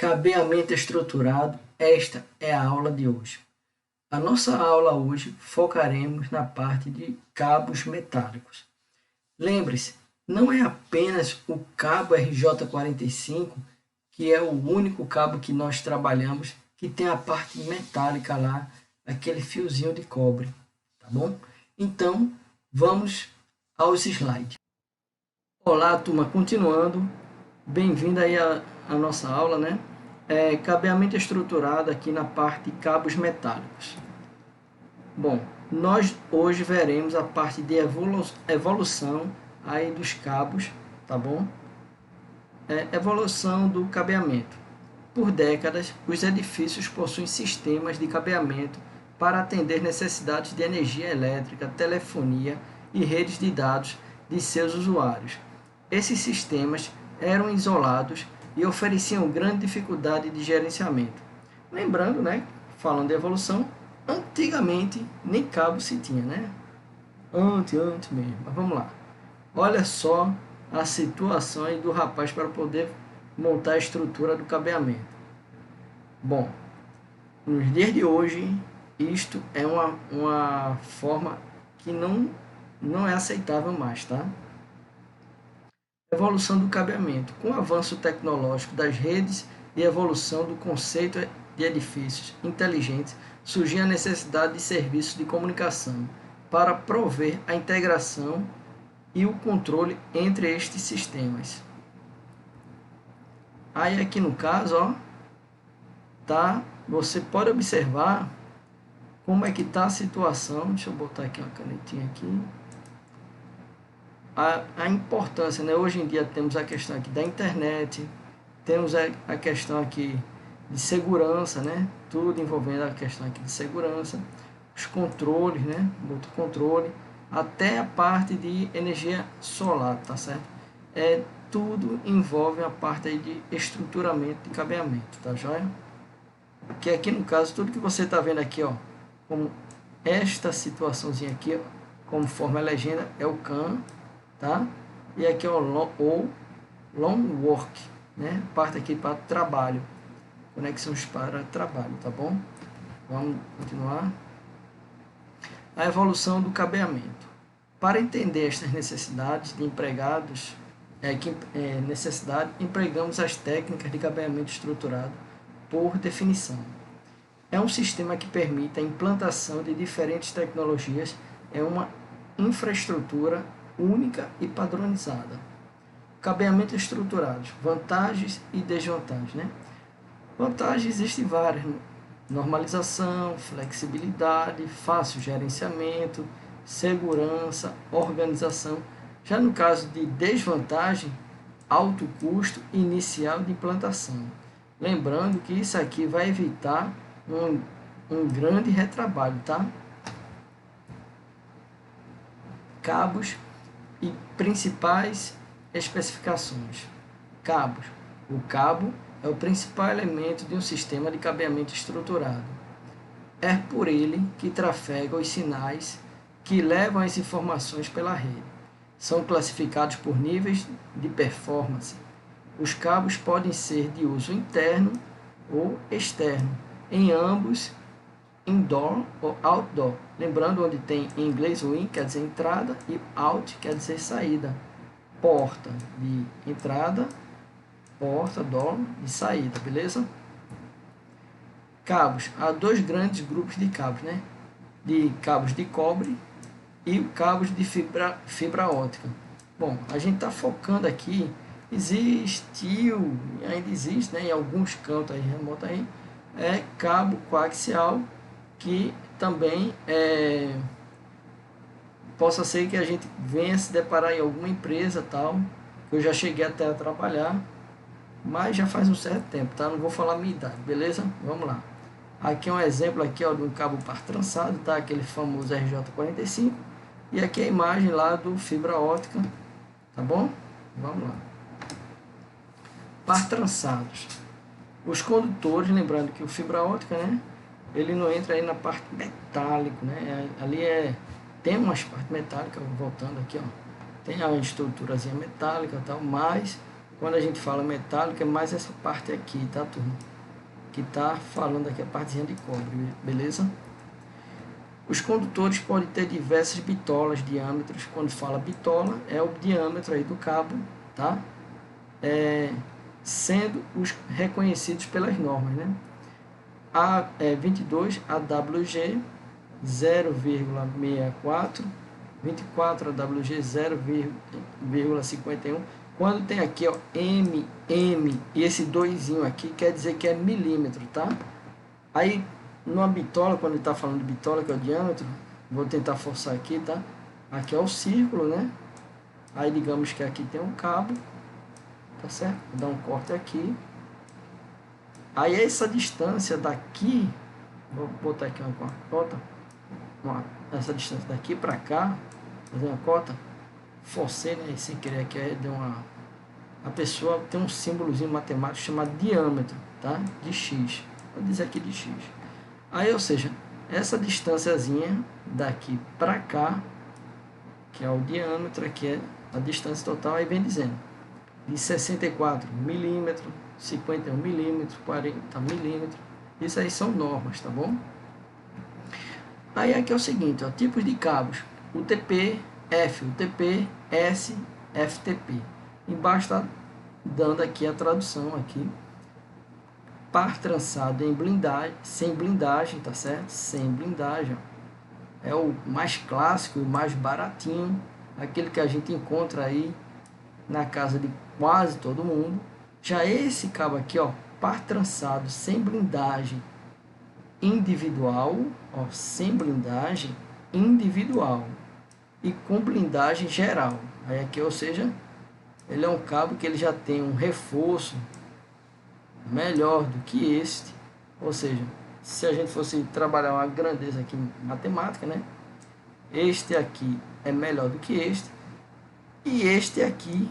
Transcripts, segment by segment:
Cabeamento estruturado, esta é a aula de hoje. A nossa aula hoje focaremos na parte de cabos metálicos. Lembre-se, não é apenas o cabo RJ45, que é o único cabo que nós trabalhamos, que tem a parte metálica lá, aquele fiozinho de cobre, tá bom? Então, vamos aos slides. Olá, turma, continuando, bem-vindo aí à nossa aula, né? Cabeamento estruturado aqui na parte de cabos metálicos. Bom, nós hoje veremos a parte de evolução aí dos cabos, tá bom? Evolução do cabeamento. Por décadas, os edifícios possuem sistemas de cabeamento para atender necessidades de energia elétrica, telefonia e redes de dados de seus usuários. Esses sistemas eram isolados e ofereciam grande dificuldade de gerenciamento. Lembrando, né, falando de evolução, antigamente nem cabo se tinha, né? Antes mesmo. Mas vamos lá. Olha só a situação aí do rapaz para poder montar a estrutura do cabeamento. Bom, nos dias de hoje, isto é uma forma que não é aceitável mais, tá? Evolução do cabeamento. Com o avanço tecnológico das redes e evolução do conceito de edifícios inteligentes, surgiu a necessidade de serviços de comunicação para prover a integração e o controle entre estes sistemas. Aí aqui no caso, ó, tá? Você pode observar como é que está a situação. Deixa eu botar aqui uma canetinha aqui. A importância, né? Hoje em dia temos a questão aqui da internet, temos a questão aqui de segurança, né? Tudo envolvendo a questão aqui de segurança, os controles, né? Muito controle, até a parte de energia solar, tá certo? Tudo envolve a parte aí de estruturamento de cabeamento, tá joia? Que aqui no caso, tudo que você está vendo aqui, ó, como esta situaçãozinha aqui, ó, conforme a legenda, é o CAN, tá? E aqui é o long work, né? Parte aqui para trabalho, conexões para trabalho, tá bom? Vamos continuar. A evolução do cabeamento. Para entender estas necessidades de empregados, empregamos as técnicas de cabeamento estruturado por definição. É um sistema que permite a implantação de diferentes tecnologias em uma infraestrutura única e padronizada. Cabeamento estruturado, vantagens e desvantagens, né? Vantagens existem várias, né? Normalização, flexibilidade, fácil gerenciamento, segurança, organização. Já no caso de desvantagem, alto custo inicial de implantação. Lembrando que isso aqui vai evitar um grande retrabalho, tá? Cabos e principais especificações. Cabos. O cabo é o principal elemento de um sistema de cabeamento estruturado. É por ele que trafegam os sinais que levam as informações pela rede. São classificados por níveis de performance. Os cabos podem ser de uso interno ou externo, em ambos, indoor ou outdoor. Lembrando, onde tem em inglês o in quer dizer entrada e out quer dizer saída. Porta de entrada, porta, door de saída, beleza? Cabos. Há dois grandes grupos de cabos, né? De cabos de cobre e cabos de fibra ótica. Bom, a gente está focando aqui, existiu, ainda existe, né, em alguns cantos aí, remoto aí, cabo coaxial, que também possa ser que a gente venha se deparar em alguma empresa tal, eu já cheguei até a trabalhar, mas já faz um certo tempo, tá? Não vou falar a minha idade, beleza? Vamos lá. Aqui é um exemplo aqui, ó, de um cabo par trançado, tá? Aquele famoso RJ45, e aqui é a imagem lá do fibra ótica, tá bom? Vamos lá. Par trançados. Os condutores, lembrando que o fibra ótica, né? Ele não entra aí na parte metálica, né? Ali tem umas partes metálicas, voltando aqui, ó. Tem a estruturazinha metálica e tal, mas quando a gente fala metálico, é mais essa parte aqui, tá, turma? Que tá falando aqui a partezinha de cobre, beleza? Os condutores podem ter diversas bitolas, diâmetros. Quando fala bitola, é o diâmetro aí do cabo, tá? Sendo os reconhecidos pelas normas, né? A 22 AWG 0,64, 24 AWG 0,51. Quando tem aqui, ó, M e esse doisinho aqui, quer dizer que é milímetro, tá? Aí, numa bitola, quando ele está falando de bitola, que é o diâmetro, vou tentar forçar aqui, tá? Aqui é o círculo, né? Aí, digamos que aqui tem um cabo, tá certo? Vou dar um corte aqui. Aí, essa distância daqui, vou botar aqui uma cota, essa distância daqui para cá, fazer uma cota, forcei, né? Sem querer aqui, deu uma... A pessoa tem um símbolozinho matemático chamado diâmetro, tá? De X. Vou dizer aqui de X. Aí, ou seja, essa distânciazinha daqui para cá, que é o diâmetro, aqui é a distância total, aí vem dizendo de 64 milímetros, 51 milímetros, 40 milímetros. Isso aí são normas, tá bom? Aí aqui é o seguinte, ó, tipos de cabos: UTP, F, UTP, S, FTP. Embaixo está dando aqui a tradução aqui. Par trançado em blindagem, sem blindagem, tá certo? Sem blindagem, ó. É o mais clássico e mais baratinho, aquele que a gente encontra aí na casa de quase todo mundo. Já esse cabo aqui, ó, par trançado sem blindagem individual, ó, sem blindagem individual e com blindagem geral. Aí aqui, ou seja, ele é um cabo que ele já tem um reforço melhor do que este, ou seja, se a gente fosse trabalhar uma grandeza aqui em matemática, né? Este aqui é melhor do que este, e este aqui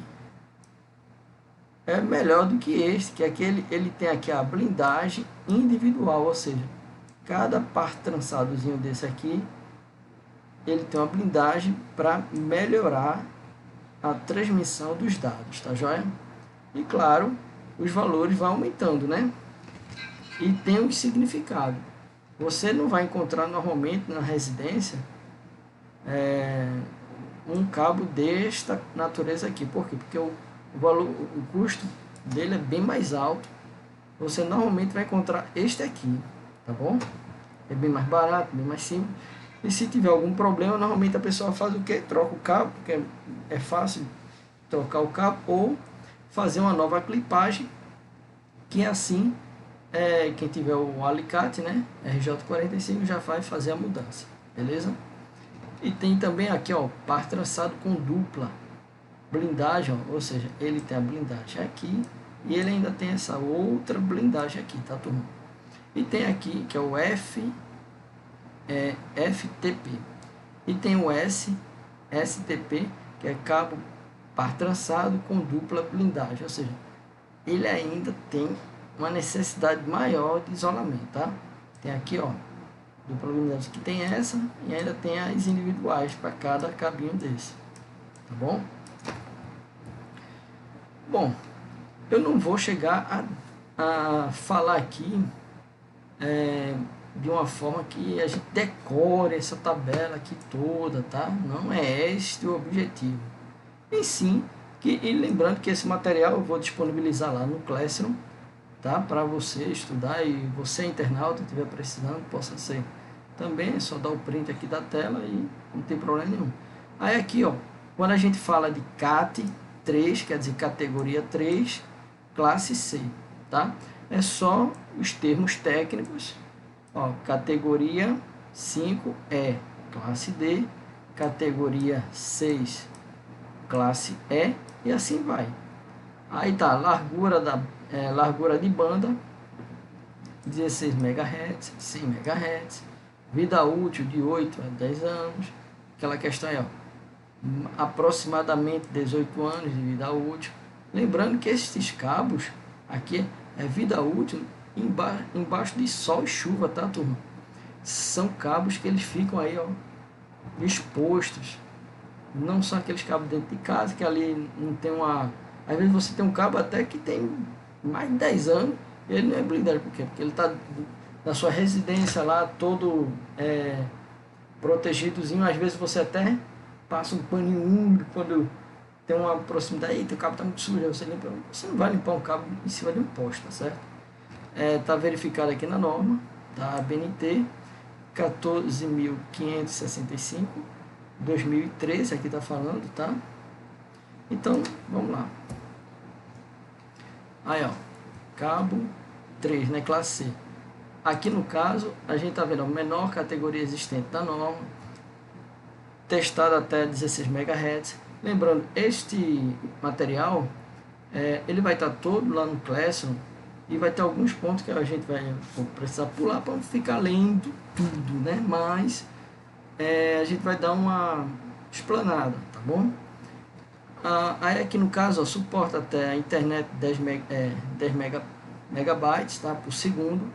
é melhor do que este, que aqui ele tem aqui a blindagem individual, ou seja, cada par trançadozinho desse aqui, ele tem uma blindagem para melhorar a transmissão dos dados, tá joia? E claro, os valores vão aumentando, né? E tem um significado. Você não vai encontrar normalmente na residência um cabo desta natureza aqui. Por quê? Porque o valor, o custo dele é bem mais alto. Você normalmente vai encontrar este aqui, tá bom? É bem mais barato, bem mais simples. E se tiver algum problema, normalmente a pessoa faz o quê? Troca o cabo, porque é fácil trocar o cabo, ou fazer uma nova clipagem, que assim, quem tiver o alicate, né, RJ45, já vai fazer a mudança, beleza? E tem também aqui, ó, par trançado com dupla blindagem, ó, ou seja, ele tem a blindagem aqui e ele ainda tem essa outra blindagem aqui, tá, turma? E tem aqui, que é o FTP. E tem o STP, que é cabo par trançado com dupla blindagem, ou seja, ele ainda tem uma necessidade maior de isolamento, tá? Tem aqui, ó, dupla blindagem que tem essa, e ainda tem as individuais para cada cabinho desse, tá bom? Bom, eu não vou chegar a falar aqui de uma forma que a gente decore essa tabela aqui toda, tá? Não é este o objetivo. E sim, e lembrando que esse material eu vou disponibilizar lá no Classroom, tá? Para você estudar, e você internauta estiver precisando, possa ser também, é só dar o print aqui da tela e não tem problema nenhum. Aí aqui, ó, quando a gente fala de CAT 3, quer dizer categoria 3, classe C, tá? É só os termos técnicos, ó, categoria 5 é classe D, categoria 6 classe E, e assim vai. Aí tá, largura de banda 16 MHz, 100 MHz, vida útil de 8 a 10 anos, aquela questão aí, ó, aproximadamente 18 anos de vida útil. Lembrando que esses cabos aqui é vida útil embaixo de sol e chuva, tá, turma? São cabos que eles ficam aí, ó, expostos. Não são aqueles cabos dentro de casa, que ali não tem uma Às vezes você tem um cabo até que tem mais de 10 anos, e ele não é blindado. Por quê? Porque ele está na sua residência lá, todo protegidozinho. Às vezes você até passa um paninho úmido quando tem uma proximidade, e o cabo está muito sujo, você limpa. Você não vai limpar um cabo em cima de um poste, tá certo? Está verificado aqui na norma da ABNT 14.565, 2013, aqui está falando, tá? Então, vamos lá. Aí, ó, cabo 3, né, classe C. Aqui no caso, a gente está vendo a menor categoria existente da norma, testado até 16 MHz. Lembrando, este material, ele vai estar todo lá no Classroom, e vai ter alguns pontos que a gente vai precisar pular para não ficar lendo tudo, né? Mas a gente vai dar uma explanada, tá bom? Aí aqui no caso, ó, suporta até a internet 10 megabytes, tá, por segundo.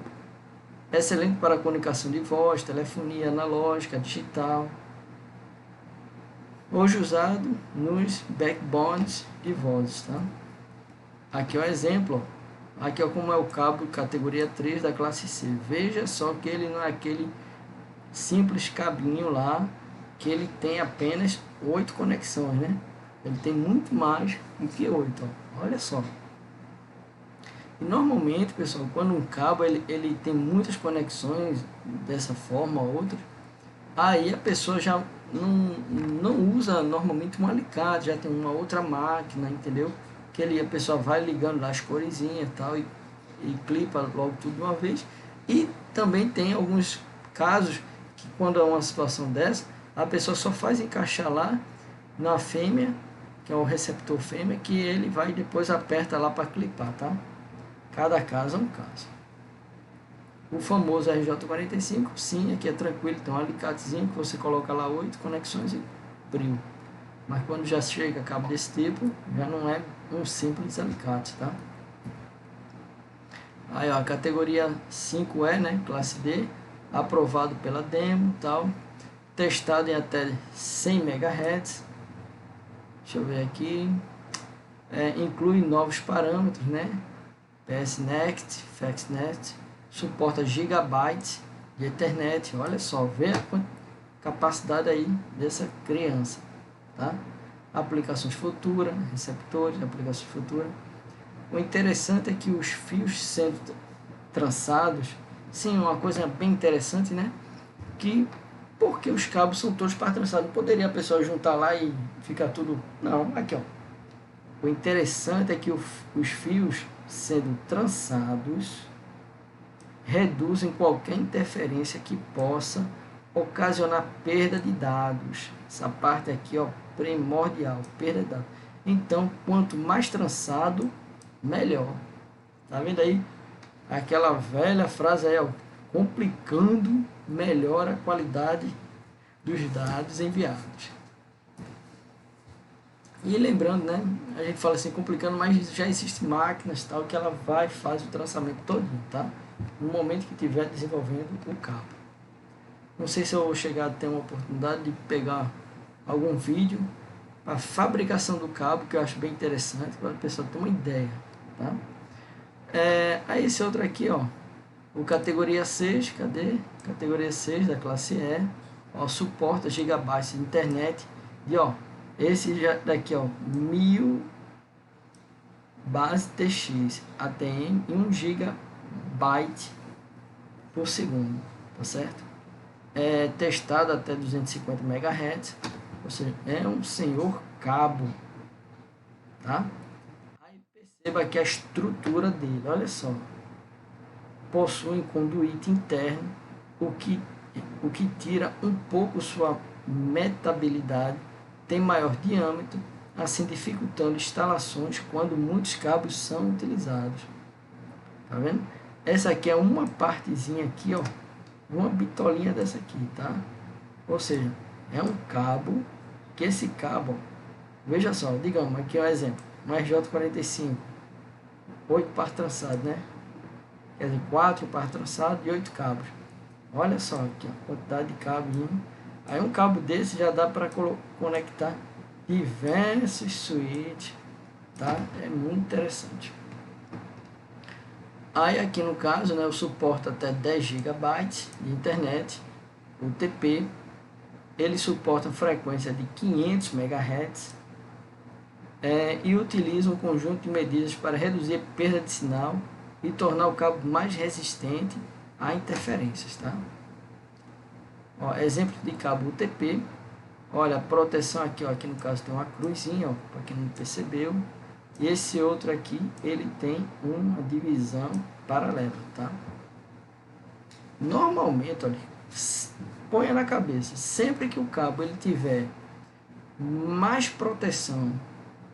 Excelente para comunicação de voz, telefonia analógica, digital. Hoje usado nos backbones de vozes, tá? Aqui é o exemplo, ó. Aqui é como é o cabo categoria 3 da classe C. Veja só que ele não é aquele simples cabinho lá, que ele tem apenas 8 conexões, né? Ele tem muito mais do que 8, ó. Olha só. E normalmente, pessoal, quando um cabo ele tem muitas conexões dessa forma ou outra, aí a pessoa já não usa normalmente um alicate, já tem uma outra máquina, entendeu? Que a pessoa vai ligando lá as coresinhas e tal, e clipa logo tudo de uma vez. E também tem alguns casos que quando é uma situação dessa, a pessoa só faz encaixar lá na fêmea, que é o receptor fêmea, que ele vai e depois aperta lá para clipar, tá? Cada caso é um caso. O famoso RJ45, sim, aqui é tranquilo, tem um alicatezinho que você coloca lá 8 conexões e brilho. Mas quando já chega a cabo desse tipo, já não é um simples alicate, tá? Aí, ó, a categoria 5E, né, classe D, aprovado pela demo, tal, testado em até 100 MHz. Deixa eu ver aqui. Inclui novos parâmetros, né? PSNet, FlexNet, suporta gigabytes de Ethernet. Olha só, vê a capacidade aí dessa criança, tá? Aplicações futuras, receptores, aplicações futuras. O interessante é que os fios sendo trançados, sim, uma coisa bem interessante, né? Que porque os cabos são todos para trançado, não poderia a pessoa juntar lá e ficar tudo. Não, aqui, ó. O interessante é que os fios sendo trançados reduzem qualquer interferência que possa ocasionar perda de dados. Essa parte aqui, ó, primordial, perda de dados. Então, quanto mais trançado, melhor. Tá vendo aí? Aquela velha frase aí, ó, complicando melhora a qualidade dos dados enviados. E lembrando, né, a gente fala assim, complicando, mas já existem máquinas tal que ela vai e faz o traçamento todinho, tá? No momento que estiver desenvolvendo o cabo. Não sei se eu vou chegar a ter uma oportunidade de pegar algum vídeo para fabricação do cabo, que eu acho bem interessante, para a pessoa ter uma ideia, tá? Aí esse outro aqui, ó, o categoria 6, cadê? Categoria 6 da classe E, ó, suporta gigabytes de internet, e ó, esse já daqui, ó, 1000 base TX ATM e 1 GB por segundo, tá certo? Testado até 250 MHz, ou seja, é um senhor cabo, tá? Aí perceba aqui a estrutura dele, olha só, possui um conduíte interno, o que tira um pouco sua metabilidade, tem maior diâmetro, assim dificultando instalações quando muitos cabos são utilizados. Tá vendo? Essa aqui é uma partezinha aqui, ó, uma bitolinha dessa aqui, tá? Ou seja, é um cabo, que esse cabo, ó, veja só, digamos, aqui é um exemplo, um RJ45, 8 par trançado, né? Quer dizer, 4 par trançado e 8 cabos. Olha só aqui, a quantidade de cabos. Aí um cabo desse já dá para conectar diversos switches, tá? É muito interessante. Aí aqui no caso, né, eu suporto até 10 GB de internet, UTP, ele suporta frequência de 500 MHz e utiliza um conjunto de medidas para reduzir a perda de sinal e tornar o cabo mais resistente a interferências, tá? Ó, exemplo de cabo UTP, olha, a proteção aqui, ó, aqui no caso tem uma cruzinha, ó, para quem não percebeu, e esse outro aqui, ele tem uma divisão paralela, tá? Normalmente, olha, ponha na cabeça, sempre que o cabo ele tiver mais proteção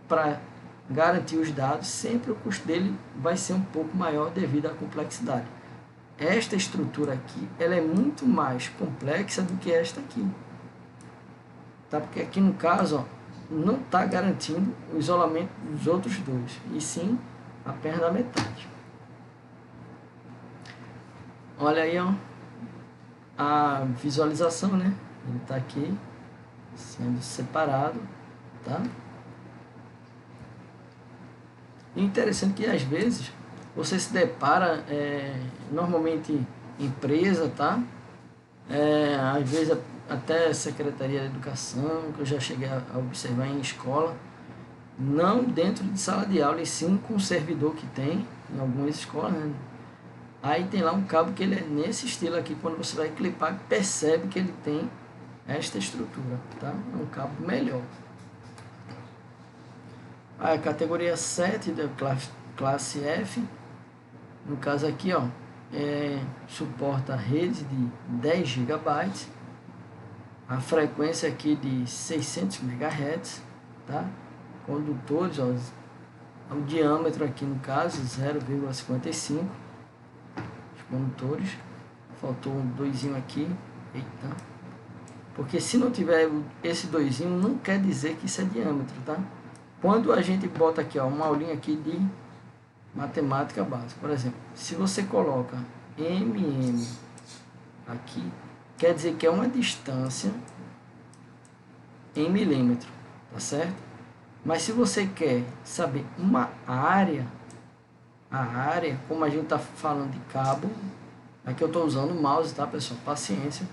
para garantir os dados, sempre o custo dele vai ser um pouco maior devido à complexidade. Esta estrutura aqui, ela é muito mais complexa do que esta aqui, tá? Porque aqui no caso, ó, não está garantindo o isolamento dos outros dois, e sim apenas da metade. Olha aí, ó, a visualização, né? Ele está aqui sendo separado, tá? E interessante que às vezes você se depara, normalmente empresa, tá? Às vezes até Secretaria de Educação, que eu já cheguei a observar em escola, não dentro de sala de aula, e sim com o servidor que tem em algumas escolas, né? Aí tem lá um cabo que ele é nesse estilo aqui, quando você vai clipar, percebe que ele tem esta estrutura, tá? É um cabo melhor. A categoria 7 da classe F, no caso aqui, ó, suporta rede de 10 GB, a frequência aqui de 600 MHz, tá? Condutores, ó, o diâmetro aqui no caso 0,55 os condutores. Faltou um doisinho aqui, eita, porque se não tiver esse doisinho não quer dizer que isso é diâmetro, tá? Quando a gente bota aqui, ó, uma aulinha aqui de matemática básica, por exemplo, se você coloca mm aqui, quer dizer que é uma distância em milímetro, tá certo? Mas se você quer saber uma área, a área, como a gente está falando de cabo, aqui eu estou usando o mouse, tá, pessoal? Paciência,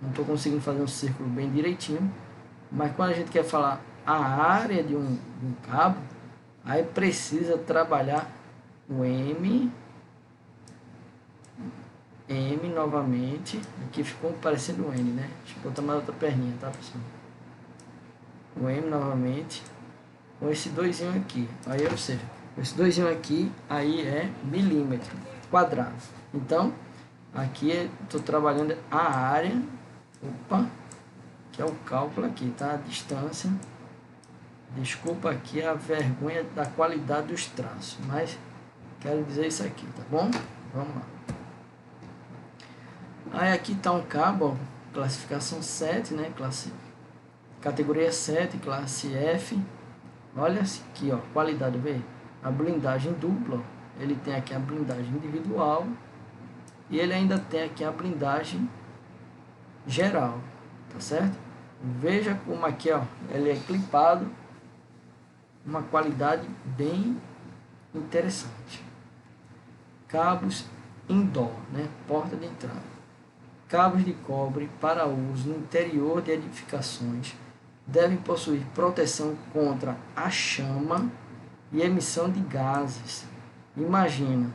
não estou conseguindo fazer um círculo bem direitinho, mas quando a gente quer falar a área de um cabo, aí precisa trabalhar o M novamente, aqui ficou parecendo um N, né? Deixa eu botar mais outra perninha, tá, pessoal? O M novamente, com esse doisinho aqui, aí, ou seja, esse doisinho aqui, aí é milímetro quadrado. Então, aqui estou trabalhando a área, opa, que é o cálculo aqui, tá? A distância. Desculpa aqui a vergonha da qualidade dos traços, mas quero dizer isso aqui, tá bom? Vamos lá. Aí aqui está um cabo, ó, classificação 7, né? Categoria 7, classe F. Olha aqui, ó, qualidade, vê? A blindagem dupla, ó, ele tem aqui a blindagem individual e ele ainda tem aqui a blindagem geral, tá certo? Veja como aqui, ó, ele é clipado, uma qualidade bem interessante. Cabos indoor, né? Porta de entrada. Cabos de cobre para uso no interior de edificações devem possuir proteção contra a chama e emissão de gases. Imagina,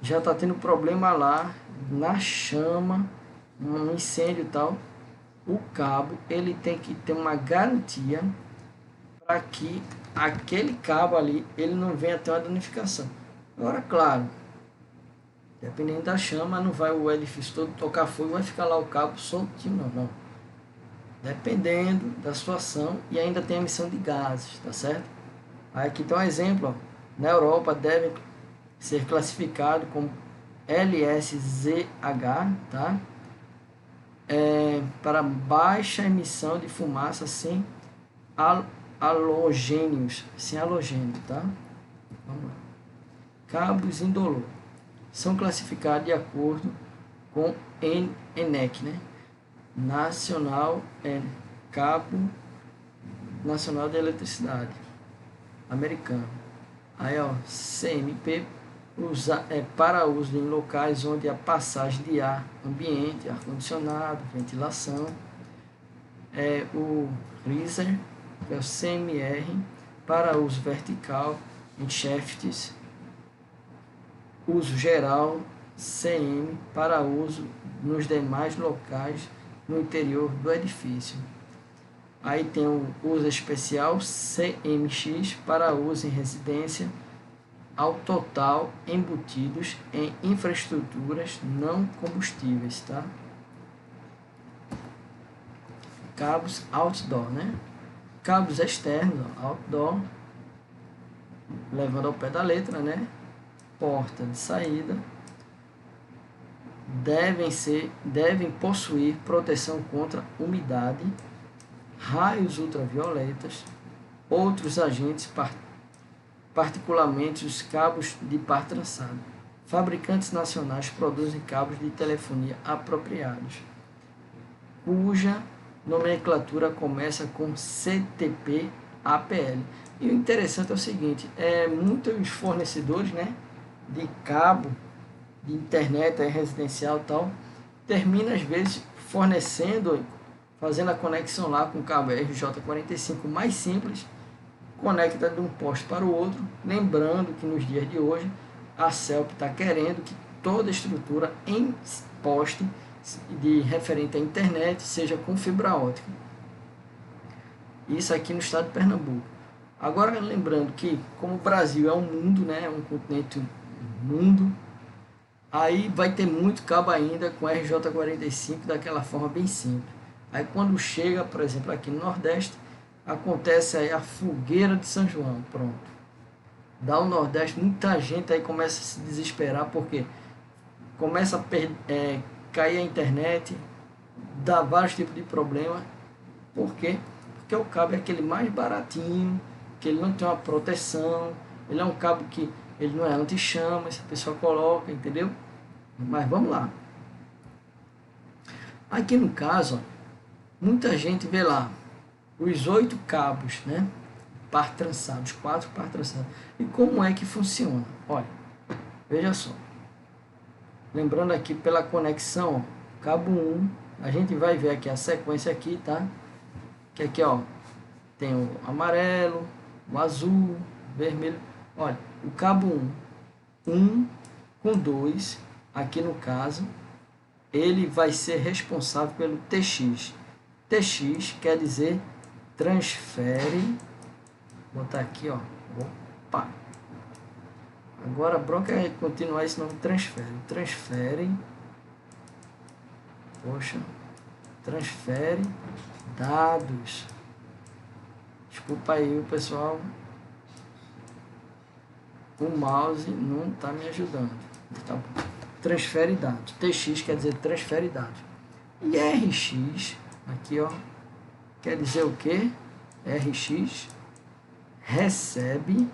já está tendo problema lá na chama, um incêndio e tal. O cabo ele tem que ter uma garantia para que aquele cabo ali ele não venha ter uma danificação. Agora, claro, dependendo da chama, não vai o edifício todo tocar fogo, vai ficar lá o cabo soltinho, não. Dependendo da situação, e ainda tem emissão de gases, tá certo? Aí aqui tem um exemplo, ó. Na Europa deve ser classificado como LSZH, tá? Para baixa emissão de fumaça sem halogênios, tá? Vamos lá. Cabos indolor são classificados de acordo com ENEC, né? Cabo Nacional de Eletricidade. americano. Aí, ó, CMP para uso em locais onde a passagem de ar ambiente, ar-condicionado, ventilação. O RISER, que é o CMR, para uso vertical em shafts. Uso geral, CM, para uso nos demais locais no interior do edifício. Aí tem o uso especial, CMX, para uso em residência, ao total embutidos em infraestruturas não combustíveis, tá? Cabos outdoor, né? Cabos externos, outdoor, levando ao pé da letra, né? Porta de saída, devem possuir proteção contra umidade, raios ultravioletas, outros agentes, particularmente os cabos de par trançado. Fabricantes nacionais produzem cabos de telefonia apropriados, cuja nomenclatura começa com CTP-APL. E o interessante é o seguinte, muitos fornecedores, né, de cabo, de internet residencial e tal, termina às vezes fazendo a conexão lá com o cabo RJ45 mais simples, conecta de um poste para o outro, lembrando que nos dias de hoje a CELP está querendo que toda estrutura em poste de referente à internet seja com fibra ótica. Isso aqui no estado de Pernambuco. Agora lembrando que como o Brasil é um mundo, né, um continente mundo, aí vai ter muito cabo ainda com RJ45 daquela forma bem simples. Aí quando chega, por exemplo, aqui no Nordeste, acontece aí a fogueira de São João, pronto. Dá o Nordeste, muita gente aí começa a se desesperar, porque começa a cair a internet, dá vários tipos de problema. Por quê? Porque o cabo é aquele mais baratinho, que ele não tem uma proteção, ele é um cabo que ele não é anti-chama, se a pessoa coloca, entendeu? Mas vamos lá. Aqui no caso, ó, muita gente vê lá os 8 cabos, né? Par trançados, 4 par trançados. E como é que funciona? Olha, veja só. Lembrando aqui pela conexão, ó, cabo 1, a gente vai ver aqui a sequência aqui, tá? Que aqui, ó, tem o amarelo, o azul, o vermelho. Olha, o cabo 1 com 2, aqui no caso, ele vai ser responsável pelo TX. TX quer dizer transfere, vou botar aqui, ó, opa, agora a bronca é continuar esse nome transfere, poxa, transfere dados, desculpa aí o pessoal, o mouse não está me ajudando, tá bom. Transfere dados, TX quer dizer transfere dados, e RX, aqui ó, quer dizer o que? RX recebe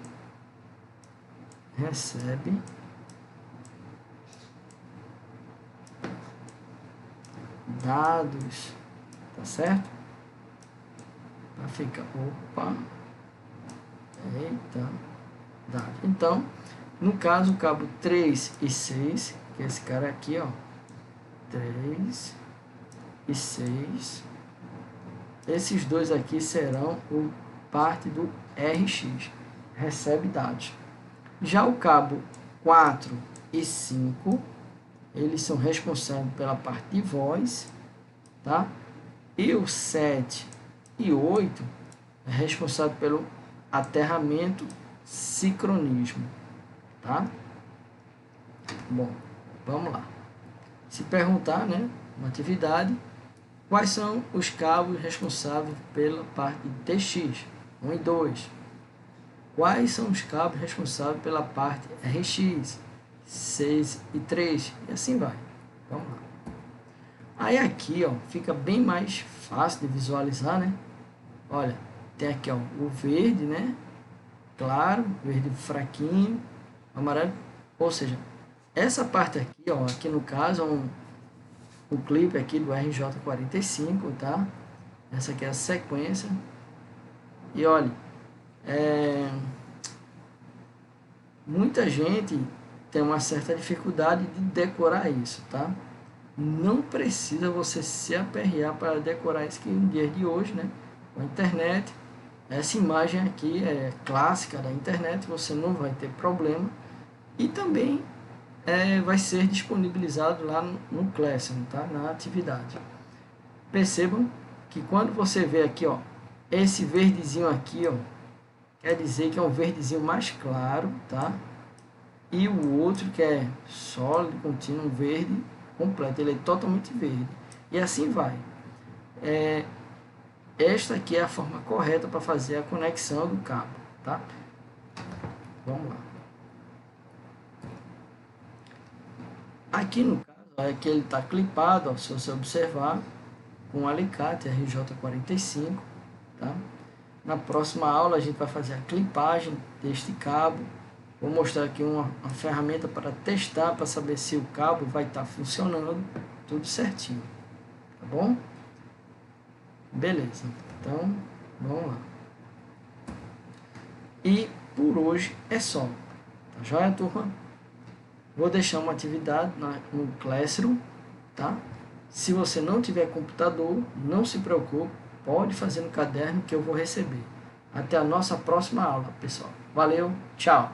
dados, tá certo? Para ficar, opa, eita, dados. Então, no caso, o cabo 3 e 6, que é esse cara aqui, ó, 3 e 6, esses dois aqui serão parte do RX, recebe dados. Já o cabo 4 e 5, eles são responsáveis pela parte de voz, tá? E o 7 e 8 é responsável pelo aterramento, sincronismo, tá? Bom, vamos lá. Se perguntar, né, uma atividade, quais são os cabos responsáveis pela parte de TX, 1 e 2? Quais são os cabos responsáveis pela parte RX, 6 e 3? E assim vai. Vamos lá. Aí aqui, ó, fica bem mais fácil de visualizar, né? Olha, tem aqui, ó, o verde, né? Claro, verde fraquinho, amarelo. Ou seja, essa parte aqui, ó, aqui no caso, é um clipe aqui do RJ45, tá? Essa aqui é a sequência. E olha, muita gente tem uma certa dificuldade de decorar isso, tá? Não precisa você se aperrear para decorar isso, que no dia de hoje, né, com a internet, essa imagem aqui é clássica da internet, você não vai ter problema, e também vai ser disponibilizado lá no Classroom, tá? Na atividade. Percebam que quando você vê aqui, ó, esse verdezinho aqui, ó, quer dizer que é um verdezinho mais claro, tá? E o outro que é sólido, contínuo, verde, completo, ele é totalmente verde. E assim vai. Esta aqui é a forma correta para fazer a conexão do cabo, tá? Vamos lá. Aqui no caso, é que ele está clipado, ó, se você observar, com o alicate RJ45, tá? Na próxima aula a gente vai fazer a clipagem deste cabo. Vou mostrar aqui uma ferramenta para testar, para saber se o cabo vai estar funcionando tudo certinho, tá bom? Beleza, então vamos lá. E por hoje é só, tá joia, turma? Vou deixar uma atividade no Classroom, tá? Se você não tiver computador, não se preocupe, pode fazer no caderno que eu vou receber. Até a nossa próxima aula, pessoal. Valeu, tchau!